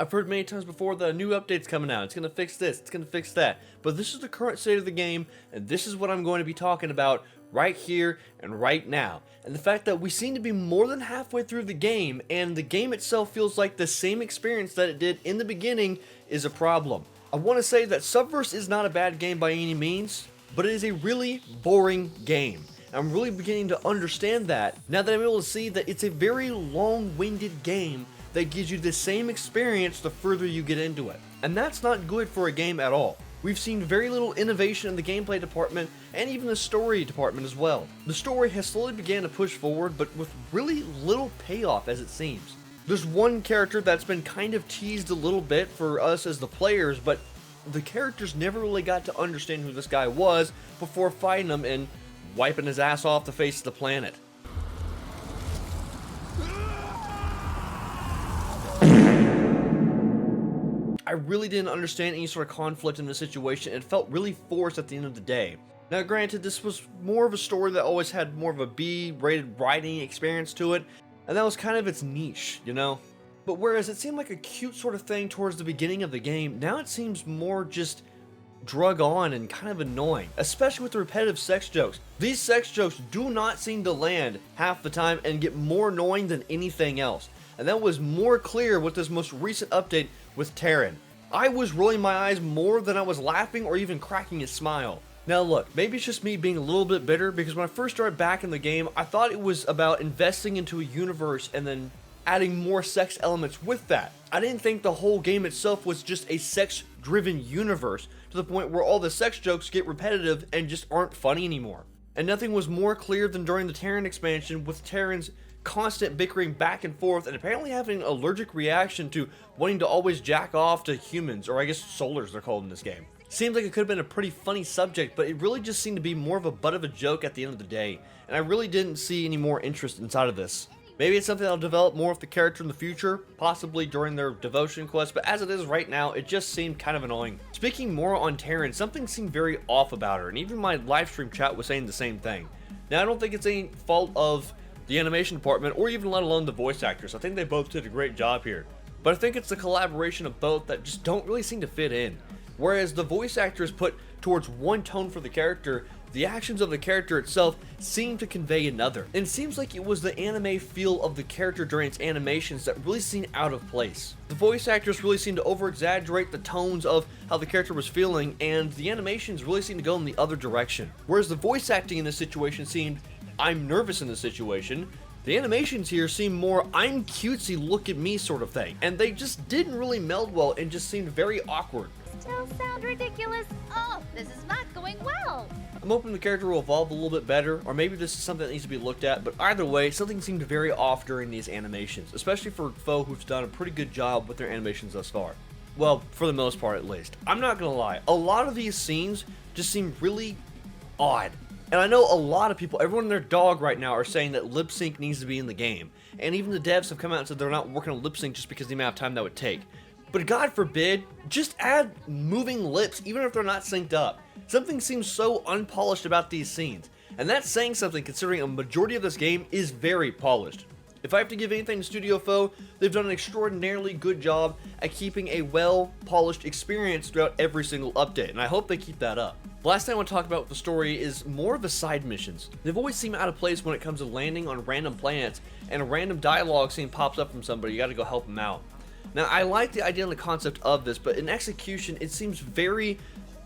I've heard many times before that a new update's coming out, it's gonna fix this, it's gonna fix that, but this is the current state of the game, and this is what I'm going to be talking about right here and right now. And the fact that we seem to be more than halfway through the game, and the game itself feels like the same experience that it did in the beginning is a problem. I want to say that Subverse is not a bad game by any means, but it is a really boring game. I'm really beginning to understand that now that I'm able to see that it's a very long-winded game that gives you the same experience the further you get into it. And that's not good for a game at all. We've seen very little innovation in the gameplay department and even the story department as well. The story has slowly began to push forward, but with really little payoff as it seems. There's one character that's been kind of teased a little bit for us as the players, but the characters never really got to understand who this guy was before fighting him and wiping his ass off the face of the planet. I really didn't understand any sort of conflict in the situation. It felt really forced at the end of the day. Now granted, this was more of a story that always had more of a B-rated writing experience to it, and that was kind of its niche, you know? But whereas it seemed like a cute sort of thing towards the beginning of the game, now it seems more just drug on and kind of annoying, especially with the repetitive sex jokes. These sex jokes do not seem to land half the time and get more annoying than anything else. And that was more clear with this most recent update with Terran. I was rolling my eyes more than I was laughing or even cracking a smile. Now look, maybe it's just me being a little bit bitter, because when I first started back in the game, I thought it was about investing into a universe and then adding more sex elements with that. I didn't think the whole game itself was just a sex-driven universe, to the point where all the sex jokes get repetitive and just aren't funny anymore. And nothing was more clear than during the Terran expansion, with Terrans constant bickering back and forth and apparently having an allergic reaction to wanting to always jack off to humans, or I guess solars they're called in this game. Seems like it could have been a pretty funny subject, but it really just seemed to be more of a butt of a joke at the end of the day, and I really didn't see any more interest inside of this. Maybe it's something that'll develop more with the character in the future, possibly during their devotion quest, but as it is right now, it just seemed kind of annoying. Speaking more on Terran, something seemed very off about her, and even my livestream chat was saying the same thing. Now, I don't think it's any fault of the animation department, or even let alone the voice actors. I think they both did a great job here. But I think it's the collaboration of both that just don't really seem to fit in. Whereas the voice actors put towards one tone for the character, the actions of the character itself seem to convey another. And it seems like it was the anime feel of the character during its animations that really seemed out of place. The voice actors really seemed to over-exaggerate the tones of how the character was feeling, and the animations really seemed to go in the other direction. Whereas the voice acting in this situation seemed, I'm nervous in this situation, the animations here seem more, I'm cutesy, look at me sort of thing. And they just didn't really meld well and just seemed very awkward. Still sound ridiculous. Oh, this is not going well. I'm hoping the character will evolve a little bit better, or maybe this is something that needs to be looked at, but either way, something seemed very off during these animations, especially for Foe, who's done a pretty good job with their animations thus far. Well, for the most part at least. I'm not gonna lie, a lot of these scenes just seem really odd. And I know a lot of people, everyone and their dog right now, are saying that lip sync needs to be in the game. And even the devs have come out and said they're not working on lip sync just because of the amount of time that would take. But God forbid, just add moving lips, even if they're not synced up. Something seems so unpolished about these scenes. And that's saying something, considering a majority of this game is very polished. If I have to give anything to Studio Foe, they've done an extraordinarily good job at keeping a well-polished experience throughout every single update, and I hope they keep that up. The last thing I want to talk about with the story is more of the side missions. They've always seemed out of place when it comes to landing on random planets, and a random dialogue scene pops up from somebody, you gotta go help them out. Now, I like the idea and the concept of this, but in execution, it seems very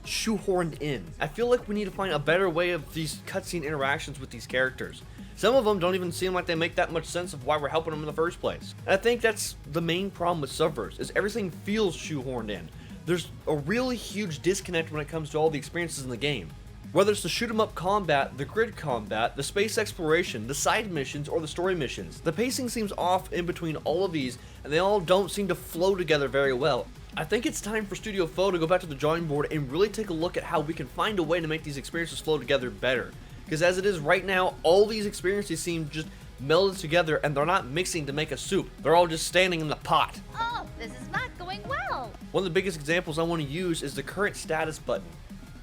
shoehorned in. I feel like we need to find a better way of these cutscene interactions with these characters. Some of them don't even seem like they make that much sense of why we're helping them in the first place. And I think that's the main problem with Subverse, is everything feels shoehorned in. There's a really huge disconnect when it comes to all the experiences in the game. Whether it's the shoot 'em up combat, the grid combat, the space exploration, the side missions, or the story missions, the pacing seems off in between all of these, and they all don't seem to flow together very well. I think it's time for Studio Foe to go back to the drawing board and really take a look at how we can find a way to make these experiences flow together better. Because as it is right now, all these experiences seem just melded together, and they're not mixing to make a soup. They're all just standing in the pot. Oh, this is not going well. One of the biggest examples I want to use is the current status button.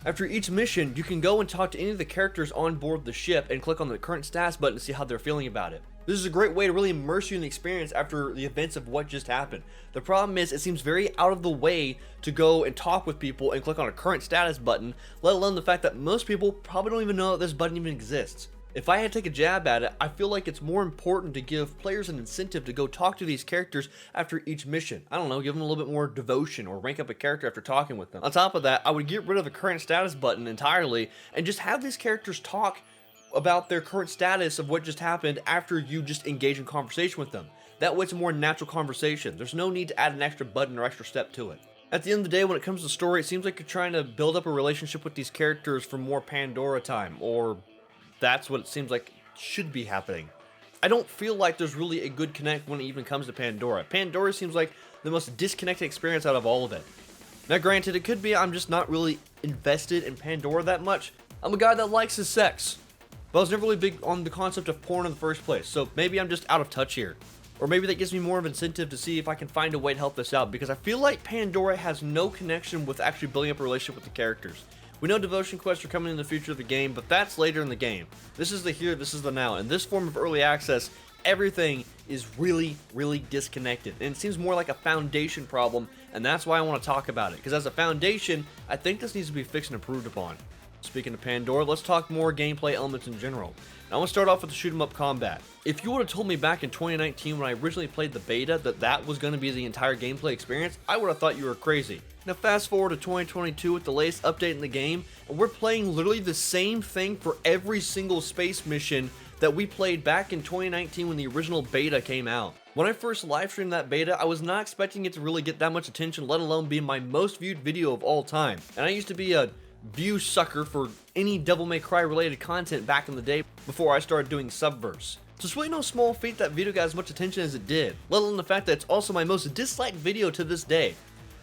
After each mission, you can go and talk to any of the characters on board the ship and click on the current status button to see how they're feeling about it. This is a great way to really immerse you in the experience after the events of what just happened. The problem is it seems very out of the way to go and talk with people and click on a current status button, let alone the fact that most people probably don't even know that this button even exists. If I had to take a jab at it, I feel like it's more important to give players an incentive to go talk to these characters after each mission. I don't know, give them a little bit more devotion or rank up a character after talking with them. On top of that, I would get rid of the current status button entirely and just have these characters talk about their current status of what just happened after you just engage in conversation with them. That way it's a more natural conversation. There's no need to add an extra button or extra step to it. At the end of the day, when it comes to story, it seems like you're trying to build up a relationship with these characters for more Pandora time, or that's what it seems like should be happening. I don't feel like there's really a good connect when it even comes to Pandora. Pandora seems like the most disconnected experience out of all of it. Now granted, it could be I'm just not really invested in Pandora that much. I'm a guy that likes his sex, but I was never really big on the concept of porn in the first place, so maybe I'm just out of touch here. Or maybe that gives me more of an incentive to see if I can find a way to help this out, because I feel like Pandora has no connection with actually building up a relationship with the characters. We know devotion quests are coming in the future of the game, but that's later in the game. This is the here, this is the now. In this form of early access, everything is really, really disconnected. And it seems more like a foundation problem, and that's why I want to talk about it. Because as a foundation, I think this needs to be fixed and improved upon. Speaking of Pandora, let's talk more gameplay elements in general. Now, I want to start off with the shoot 'em up combat. If you would have told me back in 2019 when I originally played the beta that was going to be the entire gameplay experience, I would have thought you were crazy. Now fast forward to 2022 with the latest update in the game, and we're playing literally the same thing for every single space mission that we played back in 2019 when the original beta came out. When I first live streamed that beta, I was not expecting it to really get that much attention, let alone be my most viewed video of all time. And I used to be a view sucker for any Devil May Cry related content back in the day before I started doing Subverse. So it's really no small feat that video got as much attention as it did, let alone the fact that it's also my most disliked video to this day.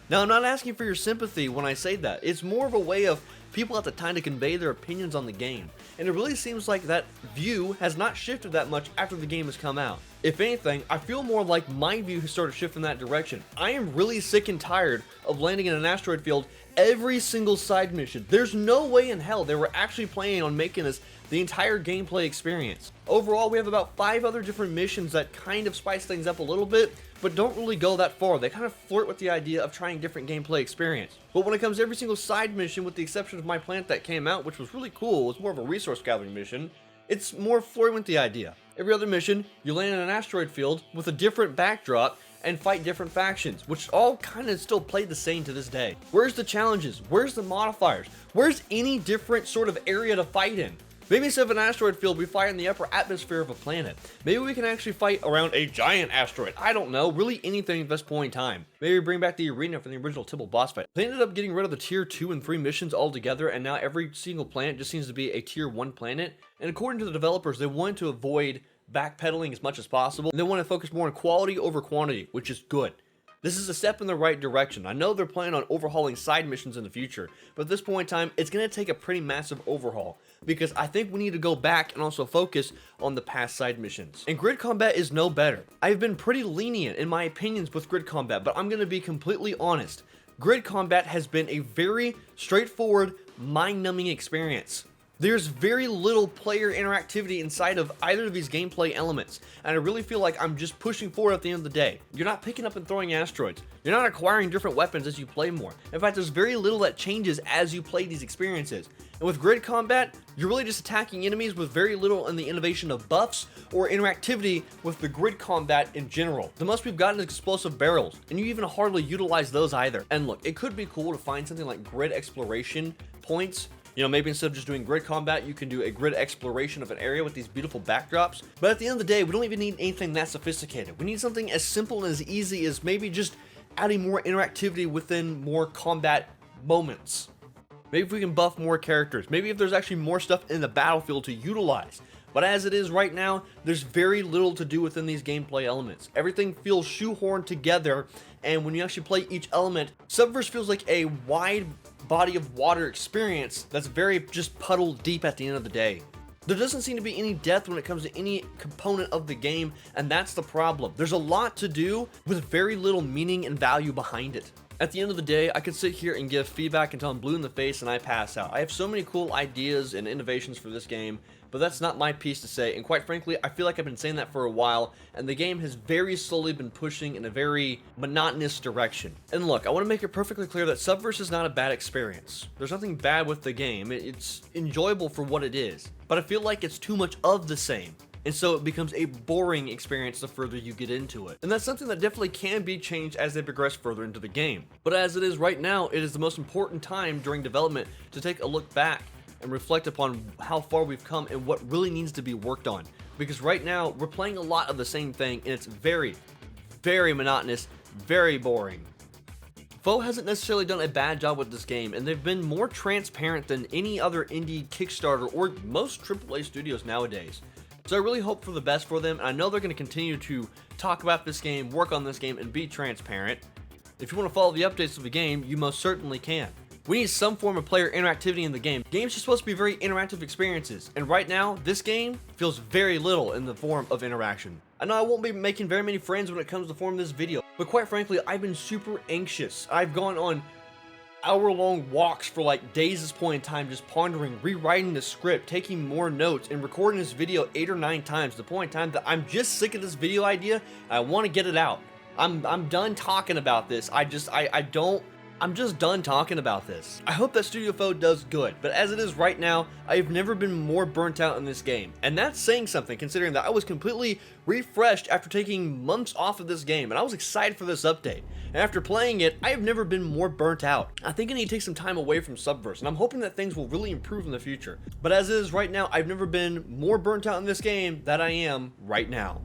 Now, I'm not asking for your sympathy when I say that. It's more of a way of people at the time to convey their opinions on the game. And it really seems like that view has not shifted that much after the game has come out. If anything, I feel more like my view has started shifting that direction. I am really sick and tired of landing in an asteroid field every single side mission. There's no way in hell they were actually planning on making this the entire gameplay experience. Overall, we have about 5 other different missions that kind of spice things up a little bit, but don't really go that far. They kind of flirt with the idea of trying different gameplay experience. But when it comes to every single side mission, with the exception of my planet that came out, which was really cool, it was more of a resource gathering mission, it's more flirting with the idea. Every other mission, you land in an asteroid field with a different backdrop and fight different factions, which all kind of still play the same to this day. Where's the challenges? Where's the modifiers? Where's any different sort of area to fight in? Maybe instead of an asteroid field, we fight in the upper atmosphere of a planet. Maybe we can actually fight around a giant asteroid. I don't know, really anything at this point in time. Maybe bring back the arena from the original Tibble boss fight. They ended up getting rid of the tier 2 and 3 missions altogether, and now every single planet just seems to be a tier 1 planet. And according to the developers, they wanted to avoid backpedaling as much as possible, and they want to focus more on quality over quantity, which is good. This is a step in the right direction. I know they're planning on overhauling side missions in the future, but at this point in time, it's going to take a pretty massive overhaul, because I think we need to go back and also focus on the past side missions. And grid combat is no better. I've been pretty lenient in my opinions with grid combat, but I'm going to be completely honest. Grid combat has been a very straightforward, mind-numbing experience. There's very little player interactivity inside of either of these gameplay elements, and I really feel like I'm just pushing forward at the end of the day. You're not picking up and throwing asteroids. You're not acquiring different weapons as you play more. In fact, there's very little that changes as you play these experiences. And with grid combat, you're really just attacking enemies with very little in the innovation of buffs or interactivity with the grid combat in general. The most we've gotten is explosive barrels, and you even hardly utilize those either. And look, it could be cool to find something like grid exploration points. You know, maybe instead of just doing grid combat, you can do a grid exploration of an area with these beautiful backdrops. But at the end of the day, we don't even need anything that sophisticated. We need something as simple and as easy as maybe just adding more interactivity within more combat moments. Maybe if we can buff more characters. Maybe if there's actually more stuff in the battlefield to utilize. But as it is right now, there's very little to do within these gameplay elements. Everything feels shoehorned together, and when you actually play each element, Subverse feels like a wide body of water experience that's very just puddle deep at the end of the day. There doesn't seem to be any depth when it comes to any component of the game, and that's the problem. There's a lot to do with very little meaning and value behind it. At the end of the day, I could sit here and give feedback until I'm blue in the face and I pass out. I have so many cool ideas and innovations for this game, but that's not my piece to say, and quite frankly, I feel like I've been saying that for a while, and the game has very slowly been pushing in a very monotonous direction. And look, I want to make it perfectly clear that Subverse is not a bad experience. There's nothing bad with the game, it's enjoyable for what it is, but I feel like it's too much of the same. And so it becomes a boring experience the further you get into it. And that's something that definitely can be changed as they progress further into the game. But as it is right now, it is the most important time during development to take a look back and reflect upon how far we've come and what really needs to be worked on. Because right now, we're playing a lot of the same thing, and it's very, very monotonous, very boring. Foe hasn't necessarily done a bad job with this game, and they've been more transparent than any other indie Kickstarter or most AAA studios nowadays. So I really hope for the best for them, and I know they're going to continue to talk about this game, work on this game, and be transparent. If you want to follow the updates of the game, you most certainly can. We need some form of player interactivity in the game. Games are supposed to be very interactive experiences, and right now, this game feels very little in the form of interaction. I know I won't be making very many friends when it comes to forming this video, but quite frankly, I've been super anxious. I've gone on hour-long walks for like days at this point in time, just pondering, rewriting the script, taking more notes, and recording this video 8 or 9 times, to the point in time that I'm just sick of this video idea. I want to get it out. I'm done talking about this. I'm just done talking about this. I hope that Studio Foe does good, but as it is right now, I've never been more burnt out in this game. And that's saying something, considering that I was completely refreshed after taking months off of this game, and I was excited for this update. And after playing it, I have never been more burnt out. I think I need to take some time away from Subverse, and I'm hoping that things will really improve in the future. But as it is right now, I've never been more burnt out in this game than I am right now.